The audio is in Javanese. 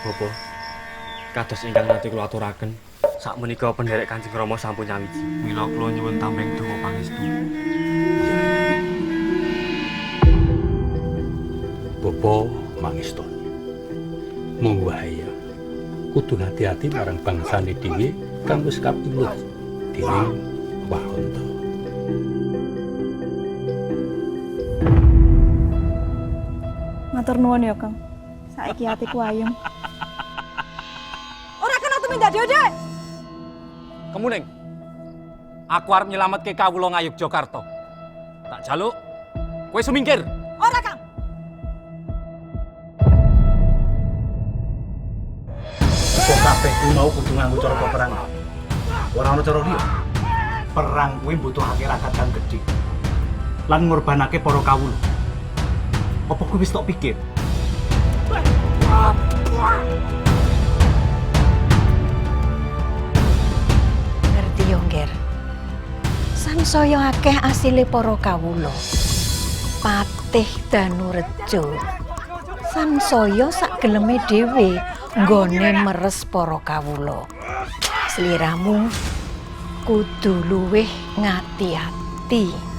Bapa, kados ingkang nate kula aturaken, sakmenika penderek Kanjeng Rama sampun nyawiji. Mila kula nyuwun tambeng donga pangestu. Bapa mangeston. Mung bahaya. Kudu hati-hati marang bangsane dhewe kang wis kapilut dening Wahanda. Matur nuwun ya, Kang. Saiki atiku ayem. Ora kena tumindak dhewe. Kemuning, aku arep nyelametke kawula Ngayogyakarta. Tak jaluk, kowe sumingkir. Ora, Kang. Kok kabeh kuwi mau kudu nganggo cara peperangan. Ora ana cara liya. Perang kuwi mbutuhake ragat kang gedhe. Lan ngorbanake para kawula. Apa kuwi wis tok pikir? Ngerti yo, Ngger. Sansaya akeh asile para kawula. Patih Danurejo. Sansaya sageleme dhewe nggone meres para kawula. Sliramu kudu luwih ngati-ati.